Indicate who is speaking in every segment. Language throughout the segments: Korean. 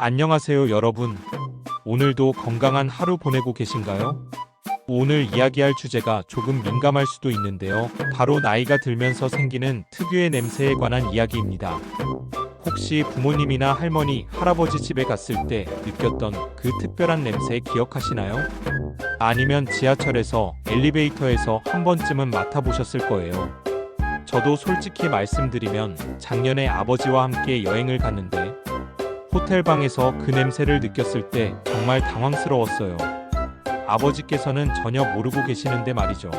Speaker 1: 안녕하세요 여러분. 오늘도 건강한 하루 보내고 계신가요? 오늘 이야기할 주제가 조금 민감할 수도 있는데요. 바로 나이가 들면서 생기는 특유의 냄새에 관한 이야기입니다. 혹시 부모님이나 할머니, 할아버지 집에 갔을 때 느꼈던 그 특별한 냄새 기억하시나요? 아니면 지하철에서, 엘리베이터에서 한 번쯤은 맡아보셨을 거예요. 저도 솔직히 말씀드리면 작년에 아버지와 함께 여행을 갔는데 호텔 방에서 그 냄새를 느꼈을 때 정말 당황스러웠어요. 아버지께서는 전혀 모르고 계시는데 말이죠.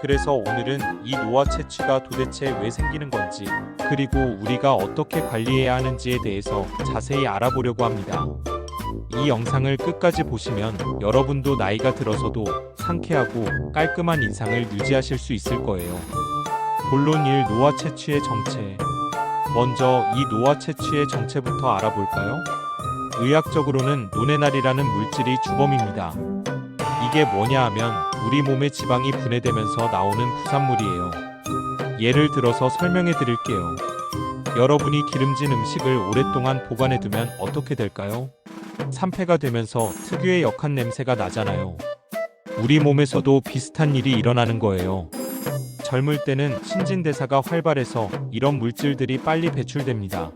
Speaker 1: 그래서 오늘은 이 노화 채취가 도대체 왜 생기는 건지, 그리고 우리가 어떻게 관리해야 하는지에 대해서 자세히 알아보려고 합니다. 이 영상을 끝까지 보시면 여러분도 나이가 들어서도 상쾌하고 깔끔한 인상을 유지하실 수 있을 거예요. 본론 1. 노화 채취의 정체. 먼저 이 노화 채취의 정체부터 알아볼까요? 의학적으로는 노네날이라는 물질이 주범입니다. 이게 뭐냐 하면 우리 몸의 지방이 분해되면서 나오는 부산물이에요. 예를 들어서 설명해 드릴게요. 여러분이 기름진 음식을 오랫동안 보관해두면 어떻게 될까요? 산패가 되면서 특유의 역한 냄새가 나잖아요. 우리 몸에서도 비슷한 일이 일어나는 거예요. 젊을 때는 신진대사가 활발해서 이런 물질들이 빨리 배출됩니다.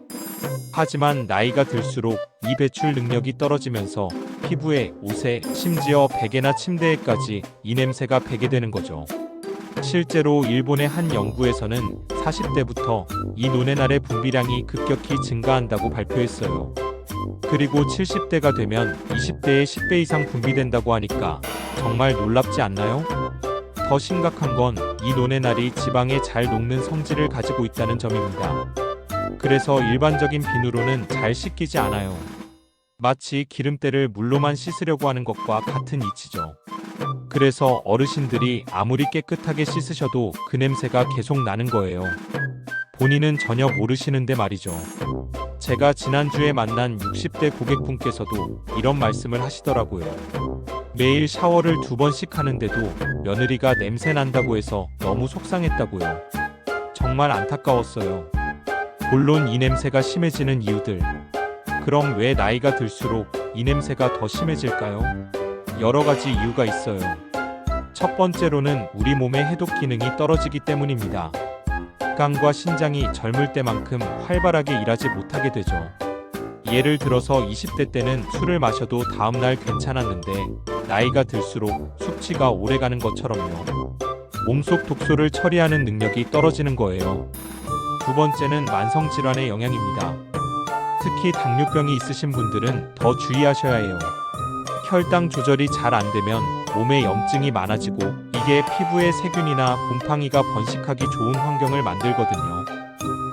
Speaker 1: 하지만 나이가 들수록 이 배출 능력이 떨어지면서 피부에, 옷에, 심지어 베개나 침대에까지 이 냄새가 배게 되는 거죠. 실제로 일본의 한 연구에서는 40대부터 이 노네날의 분비량이 급격히 증가한다고 발표했어요. 그리고 70대가 되면 20대의 10배 이상 분비된다고 하니까 정말 놀랍지 않나요? 더 심각한 건 이 노네날이 지방에 잘 녹는 성질을 가지고 있다는 점입니다. 그래서 일반적인 비누로는 잘 씻기지 않아요. 마치 기름때를 물로만 씻으려고 하는 것과 같은 이치죠. 그래서 어르신들이 아무리 깨끗하게 씻으셔도 그 냄새가 계속 나는 거예요. 본인은 전혀 모르시는데 말이죠. 제가 지난주에 만난 60대 고객분께서도 이런 말씀을 하시더라고요. 매일 샤워를 2번씩 하는데도 며느리가 냄새 난다고 해서 너무 속상했다고요. 정말 안타까웠어요. 물론 이 냄새가 심해지는 이유들. 그럼 왜 나이가 들수록 이 냄새가 더 심해질까요? 여러 가지 이유가 있어요. 첫 번째로는 우리 몸의 해독 기능이 떨어지기 때문입니다.肝과 신장이 젊을 때만큼 활발하게 일하지 못하게 되죠. 예를 들어서 20대 때는 술을 마셔도 다음날 괜찮았는데 나이가 들수록 숙취가 오래가는 것처럼요. 몸속 독소를 처리하는 능력이 떨어지는 거예요. 두 번째는 만성질환의 영향입니다. 특히 당뇨병이 있으신 분들은 더 주의하셔야 해요. 혈당 조절이 잘 안 되면 몸에 염증이 많아지고 이게 피부에 세균이나 곰팡이가 번식하기 좋은 환경을 만들거든요.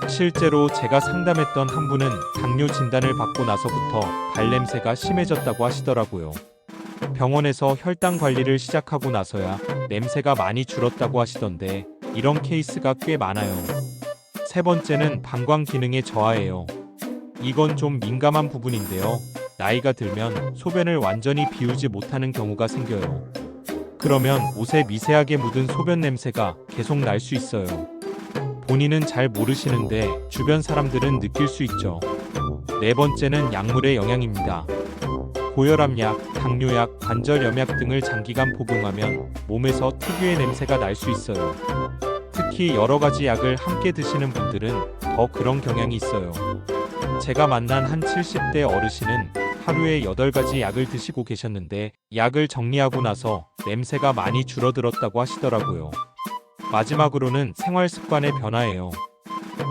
Speaker 1: 실제로 제가 상담했던 한 분은 당뇨 진단을 받고 나서부터 발냄새가 심해졌다고 하시더라고요. 병원에서 혈당 관리를 시작하고 나서야 냄새가 많이 줄었다고 하시던데 이런 케이스가 꽤 많아요. 세 번째는 방광 기능의 저하예요. 이건 좀 민감한 부분인데요. 나이가 들면 소변을 완전히 비우지 못하는 경우가 생겨요. 그러면 옷에 미세하게 묻은 소변 냄새가 계속 날 수 있어요. 본인은 잘 모르시는데 주변 사람들은 느낄 수 있죠. 네 번째는 약물의 영향입니다. 고혈압약, 당뇨약, 관절염약 등을 장기간 복용하면 몸에서 특유의 냄새가 날 수 있어요. 특히 여러 가지 약을 함께 드시는 분들은 더 그런 경향이 있어요. 제가 만난 한 70대 어르신은 하루에 8가지 약을 드시고 계셨는데 약을 정리하고 나서 냄새가 많이 줄어들었다고 하시더라고요. 마지막으로는 생활 습관의 변화예요.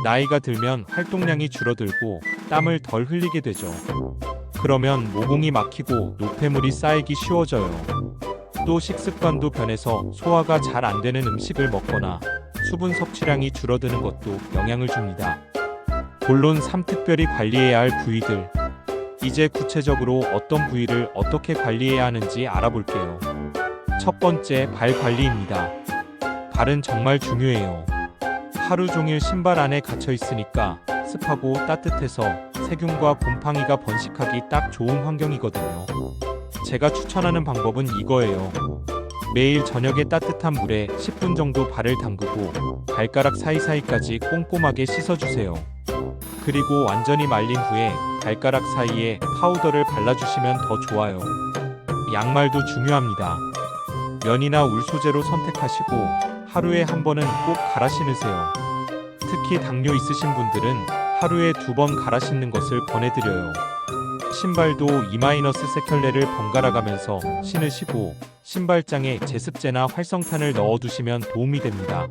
Speaker 1: 나이가 들면 활동량이 줄어들고 땀을 덜 흘리게 되죠. 그러면 모공이 막히고 노폐물이 쌓이기 쉬워져요. 또 식습관도 변해서 소화가 잘 안 되는 음식을 먹거나 수분 섭취량이 줄어드는 것도 영향을 줍니다. 본론 3. 특별히 관리해야 할 부위들. 이제 구체적으로 어떤 부위를 어떻게 관리해야 하는지 알아볼게요. 첫 번째, 발 관리입니다. 발은 정말 중요해요. 하루 종일 신발 안에 갇혀 있으니까 습하고 따뜻해서 세균과 곰팡이가 번식하기 딱 좋은 환경이거든요. 제가 추천하는 방법은 이거예요. 매일 저녁에 따뜻한 물에 10분 정도 발을 담그고 발가락 사이사이까지 꼼꼼하게 씻어주세요. 그리고 완전히 말린 후에 발가락 사이에 파우더를 발라주시면 더 좋아요. 양말도 중요합니다. 면이나 울 소재로 선택하시고 하루에 한 번은 꼭 갈아 신으세요. 특히 당뇨 있으신 분들은 하루에 2번 갈아 신는 것을 권해드려요. 신발도 2-세켤레를 번갈아 가면서 신으시고 신발장에 제습제나 활성탄을 넣어두시면 도움이 됩니다.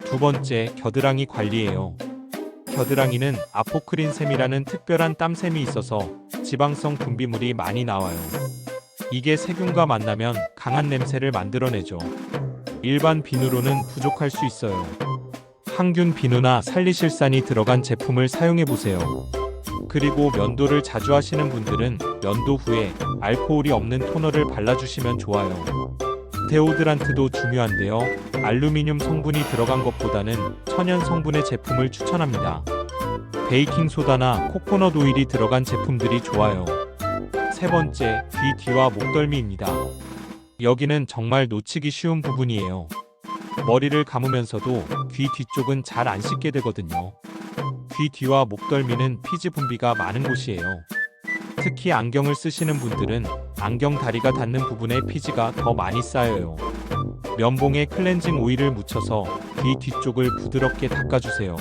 Speaker 1: 두 번째, 겨드랑이 관리예요. 겨드랑이는 아포크린샘이라는 특별한 땀샘이 있어서 지방성 분비물이 많이 나와요. 이게 세균과 만나면 강한 냄새를 만들어내죠. 일반 비누로는 부족할 수 있어요. 항균 비누나 살리실산이 들어간 제품을 사용해보세요. 그리고 면도를 자주 하시는 분들은 면도 후에 알코올이 없는 토너를 발라주시면 좋아요. 데오드란트도 중요한데요. 알루미늄 성분이 들어간 것보다는 천연 성분의 제품을 추천합니다. 베이킹소다나 코코넛 오일이 들어간 제품들이 좋아요. 세 번째, 귀 뒤와 목덜미입니다. 여기는 정말 놓치기 쉬운 부분이에요. 머리를 감으면서도 귀 뒤쪽은 잘 안 씻게 되거든요. 귀 뒤와 목덜미는 피지 분비가 많은 곳이에요. 특히 안경을 쓰시는 분들은 안경 다리가 닿는 부분에 피지가 더 많이 쌓여요. 면봉에 클렌징 오일을 묻혀서 귀 뒤쪽을 부드럽게 닦아주세요.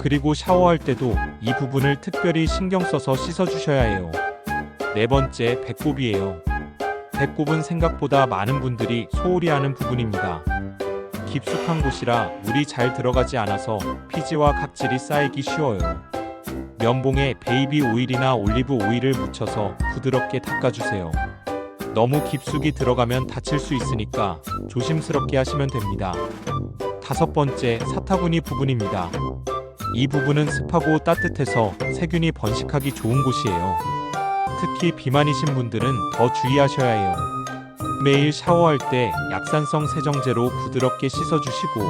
Speaker 1: 그리고 샤워할 때도 이 부분을 특별히 신경 써서 씻어주셔야 해요. 네 번째, 배꼽이에요. 배꼽은 생각보다 많은 분들이 소홀히 하는 부분입니다. 깊숙한 곳이라 물이 잘 들어가지 않아서 피지와 각질이 쌓이기 쉬워요. 면봉에 베이비 오일이나 올리브 오일을 묻혀서 부드럽게 닦아주세요. 너무 깊숙이 들어가면 다칠 수 있으니까 조심스럽게 하시면 됩니다. 다섯 번째, 사타구니 부분입니다. 이 부분은 습하고 따뜻해서 세균이 번식하기 좋은 곳이에요. 특히 비만이신 분들은 더 주의하셔야 해요. 매일 샤워할 때 약산성 세정제로 부드럽게 씻어주시고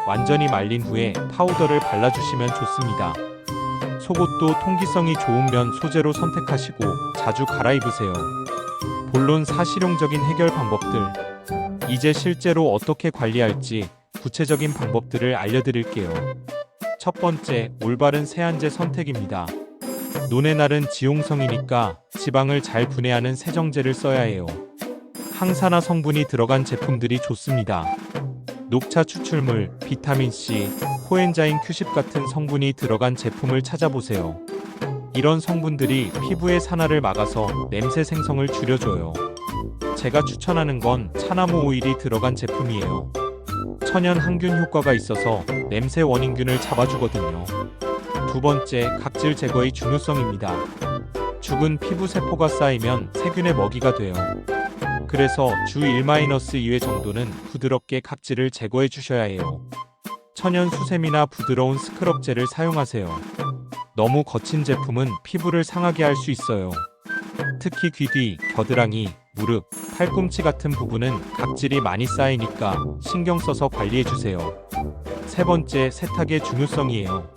Speaker 1: 완전히 말린 후에 파우더를 발라주시면 좋습니다. 속옷도 통기성이 좋은 면 소재로 선택하시고 자주 갈아입으세요. 본론 사실용적인 해결 방법들. 이제 실제로 어떻게 관리할지 구체적인 방법들을 알려드릴게요. 첫 번째, 올바른 세안제 선택입니다. 논의 날은 지용성이니까 지방을 잘 분해하는 세정제를 써야 해요. 항산화 성분이 들어간 제품들이 좋습니다. 녹차 추출물, 비타민C, 코엔자임 Q10 같은 성분이 들어간 제품을 찾아보세요. 이런 성분들이 피부의 산화를 막아서 냄새 생성을 줄여줘요. 제가 추천하는 건 차나무 오일이 들어간 제품이에요. 천연 항균 효과가 있어서 냄새 원인균을 잡아주거든요. 두 번째, 각질 제거의 중요성입니다. 죽은 피부 세포가 쌓이면 세균의 먹이가 돼요. 그래서 주 1-2회 정도는 부드럽게 각질을 제거해 주셔야 해요. 천연 수세미나 부드러운 스크럽젤을 사용하세요. 너무 거친 제품은 피부를 상하게 할 수 있어요. 특히 귀 뒤, 겨드랑이, 무릎, 팔꿈치 같은 부분은 각질이 많이 쌓이니까 신경 써서 관리해 주세요. 세 번째, 세탁의 중요성이에요.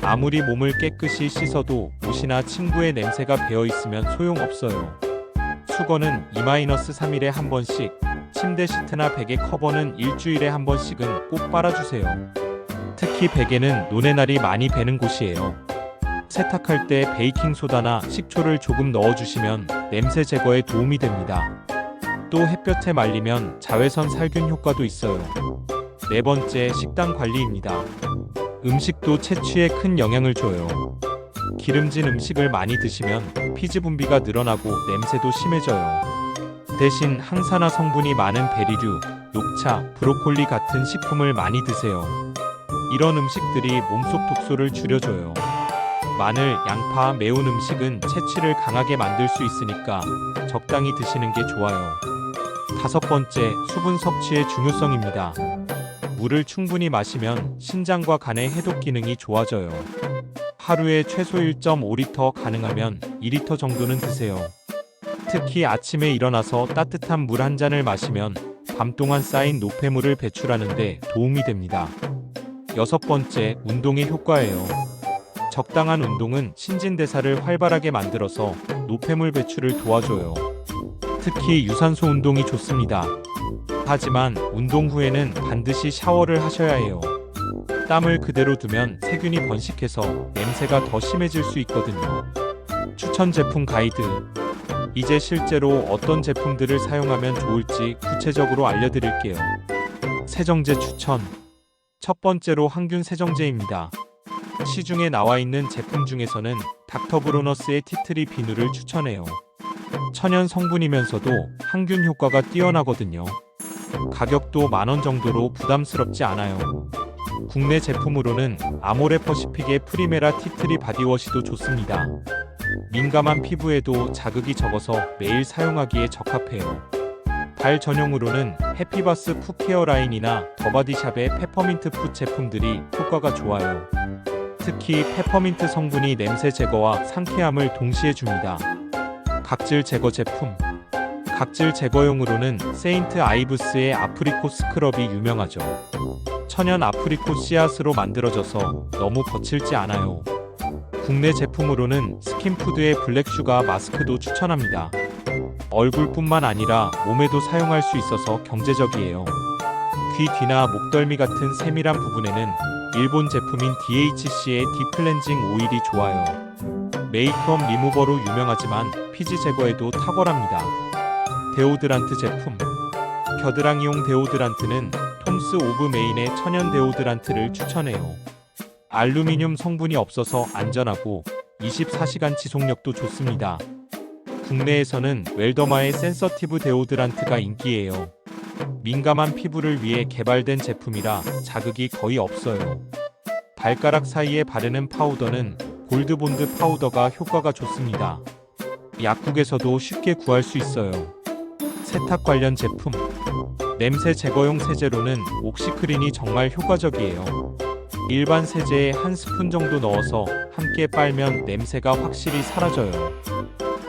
Speaker 1: 아무리 몸을 깨끗이 씻어도 옷이나 침구에 냄새가 배어 있으면 소용없어요. 수건은 2-3일에 한 번씩, 침대 시트나 베개 커버는 일주일에 한 번씩은 꼭 빨아주세요. 특히 베개는 논의 날이 많이 배는 곳이에요. 세탁할 때 베이킹소다나 식초를 조금 넣어주시면 냄새 제거에 도움이 됩니다. 또 햇볕에 말리면 자외선 살균 효과도 있어요. 네 번째, 식단 관리입니다. 음식도 채취에 큰 영향을 줘요. 기름진 음식을 많이 드시면 피지 분비가 늘어나고 냄새도 심해져요. 대신 항산화 성분이 많은 베리류, 녹차, 브로콜리 같은 식품을 많이 드세요. 이런 음식들이 몸속 독소를 줄여줘요. 마늘, 양파, 매운 음식은 채취를 강하게 만들 수 있으니까 적당히 드시는 게 좋아요. 다섯 번째, 수분 섭취의 중요성입니다. 물을 충분히 마시면 신장과 간의 해독 기능이 좋아져요. 하루에 최소 1.5리터, 가능하면 2리터 정도는 드세요. 특히 아침에 일어나서 따뜻한 물 한 잔을 마시면 밤 동안 쌓인 노폐물을 배출하는 데 도움이 됩니다. 여섯 번째, 운동의 효과예요. 적당한 운동은 신진대사를 활발하게 만들어서 노폐물 배출을 도와줘요. 특히 유산소 운동이 좋습니다. 하지만 운동 후에는 반드시 샤워를 하셔야 해요. 땀을 그대로 두면 세균이 번식해서 냄새가 더 심해질 수 있거든요. 추천 제품 가이드. 이제 실제로 어떤 제품들을 사용하면 좋을지 구체적으로 알려드릴게요. 세정제 추천. 첫 번째로 항균 세정제입니다. 시중에 나와 있는 제품 중에서는 닥터브로너스의 티트리 비누를 추천해요. 천연 성분이면서도 항균 효과가 뛰어나거든요. 가격도 10,000원 정도로 부담스럽지 않아요. 국내 제품으로는 아모레퍼시픽의 프리메라 티트리 바디워시도 좋습니다. 민감한 피부에도 자극이 적어서 매일 사용하기에 적합해요. 발 전용으로는 해피바스 풋 케어라인이나 더바디샵의 페퍼민트 풋 제품들이 효과가 좋아요. 특히 페퍼민트 성분이 냄새 제거와 상쾌함을 동시에 줍니다. 각질 제거 제품. 각질 제거용으로는 세인트 아이브스의 아프리콧 스크럽이 유명하죠. 천연 아프리콧 씨앗으로 만들어져서 너무 거칠지 않아요. 국내 제품으로는 스킨푸드의 블랙슈가 마스크도 추천합니다. 얼굴뿐만 아니라 몸에도 사용할 수 있어서 경제적이에요. 귀 뒤나 목덜미 같은 세밀한 부분에는 일본 제품인 DHC의 딥클렌징 오일이 좋아요. 메이크업 리무버로 유명하지만 피지 제거에도 탁월합니다. 데오드란트 제품. 겨드랑이용 데오드란트는 톰스 오브 메인의 천연 데오드란트를 추천해요. 알루미늄 성분이 없어서 안전하고 24시간 지속력도 좋습니다. 국내에서는 웰더마의 센서티브 데오드란트가 인기예요. 민감한 피부를 위해 개발된 제품이라 자극이 거의 없어요. 발가락 사이에 바르는 파우더는 골드본드 파우더가 효과가 좋습니다. 약국에서도 쉽게 구할 수 있어요. 세탁 관련 제품. 냄새 제거용 세제로는 옥시크린이 정말 효과적이에요. 일반 세제에 한 스푼 정도 넣어서 함께 빨면 냄새가 확실히 사라져요.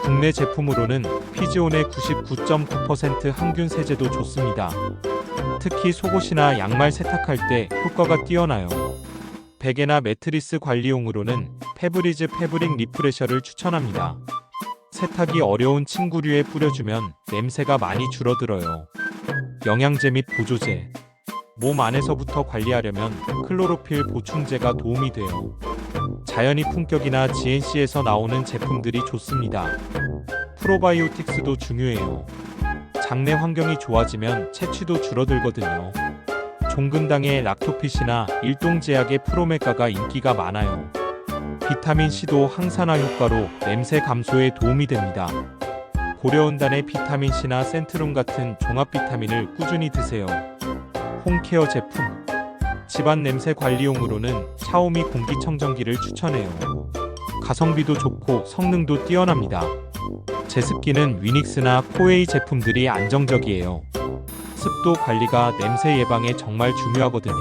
Speaker 1: 국내 제품으로는 피지온의 99.9% 항균 세제도 좋습니다. 특히 속옷이나 양말 세탁할 때 효과가 뛰어나요. 베개나 매트리스 관리용으로는 페브리즈 패브릭 리프레셔를 추천합니다. 세탁이 어려운 침구류에 뿌려주면 냄새가 많이 줄어들어요. 영양제 및 보조제. 몸 안에서부터 관리하려면 클로로필 보충제가 도움이 돼요. 자연이 품격이나 GNC에서 나오는 제품들이 좋습니다. 프로바이오틱스도 중요해요. 장내 환경이 좋아지면 채취도 줄어들거든요. 종근당의 락토핏이나 일동제약의 프로메가가 인기가 많아요. 비타민C도 항산화 효과로 냄새 감소에 도움이 됩니다. 고려은단의 비타민C나 센트룸 같은 종합 비타민을 꾸준히 드세요. 홈케어 제품. 집안 냄새 관리용으로는 샤오미 공기청정기를 추천해요. 가성비도 좋고 성능도 뛰어납니다. 제습기는 위닉스나 코웨이 제품들이 안정적이에요. 습도 관리가 냄새 예방에 정말 중요하거든요.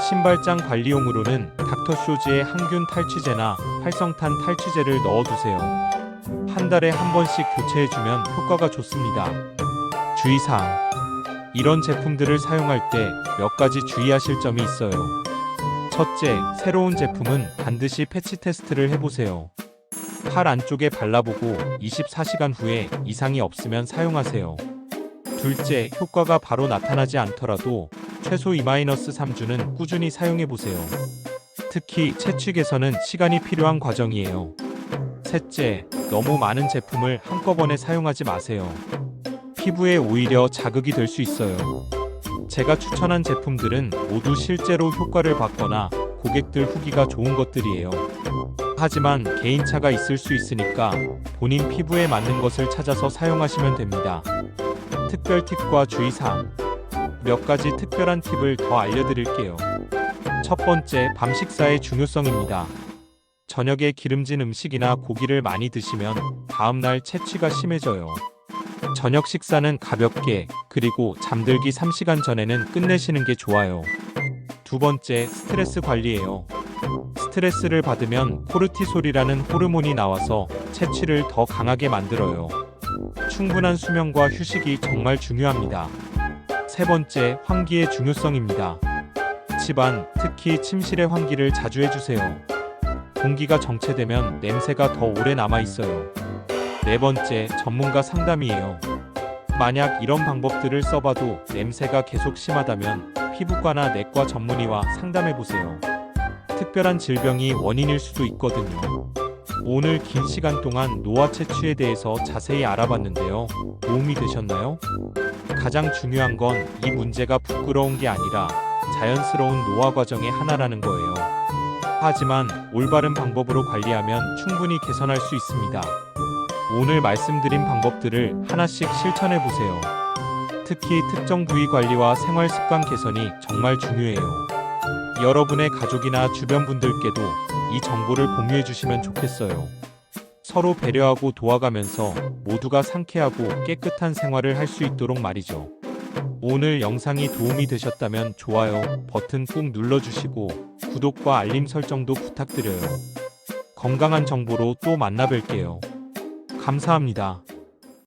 Speaker 1: 신발장 관리용으로는 닥터쇼즈의 항균 탈취제나 활성탄 탈취제를 넣어두세요. 한 달에 한 번씩 교체해주면 효과가 좋습니다. 주의사항. 이런 제품들을 사용할 때 몇 가지 주의하실 점이 있어요. 첫째, 새로운 제품은 반드시 패치 테스트를 해보세요. 팔 안쪽에 발라보고 24시간 후에 이상이 없으면 사용하세요. 둘째, 효과가 바로 나타나지 않더라도 최소 2-3주는 꾸준히 사용해보세요. 특히 채취 개선은 시간이 필요한 과정이에요. 셋째, 너무 많은 제품을 한꺼번에 사용하지 마세요. 피부에 오히려 자극이 될 수 있어요. 제가 추천한 제품들은 모두 실제로 효과를 봤거나 고객들 후기가 좋은 것들이에요. 하지만 개인차가 있을 수 있으니까 본인 피부에 맞는 것을 찾아서 사용하시면 됩니다. 특별 팁과 주의사항. 몇 가지 특별한 팁을 더 알려드릴게요. 첫 번째, 밤 식사의 중요성입니다. 저녁에 기름진 음식이나 고기를 많이 드시면 다음날 채취가 심해져요. 저녁 식사는 가볍게, 그리고 잠들기 3시간 전에는 끝내시는 게 좋아요. 두 번째, 스트레스 관리예요. 스트레스를 받으면 코르티솔이라는 호르몬이 나와서 채취를 더 강하게 만들어요. 충분한 수면과 휴식이 정말 중요합니다. 세 번째, 환기의 중요성입니다. 집안, 특히 침실의 환기를 자주 해주세요. 공기가 정체되면 냄새가 더 오래 남아있어요. 네 번째, 전문가 상담이에요. 만약 이런 방법들을 써봐도 냄새가 계속 심하다면 피부과나 내과 전문의와 상담해보세요. 특별한 질병이 원인일 수도 있거든요. 오늘 긴 시간 동안 노화 채취에 대해서 자세히 알아봤는데요. 도움이 되셨나요? 가장 중요한 건 이 문제가 부끄러운 게 아니라 자연스러운 노화 과정의 하나라는 거예요. 하지만 올바른 방법으로 관리하면 충분히 개선할 수 있습니다. 오늘 말씀드린 방법들을 하나씩 실천해 보세요. 특히 특정 부위 관리와 생활 습관 개선이 정말 중요해요. 여러분의 가족이나 주변 분들께도 이 정보를 공유해 주시면 좋겠어요. 서로 배려하고 도와가면서 모두가 상쾌하고 깨끗한 생활을 할 수 있도록 말이죠. 오늘 영상이 도움이 되셨다면 좋아요 버튼 꾹 눌러주시고 구독과 알림 설정도 부탁드려요. 건강한 정보로 또 만나 뵐게요. 감사합니다.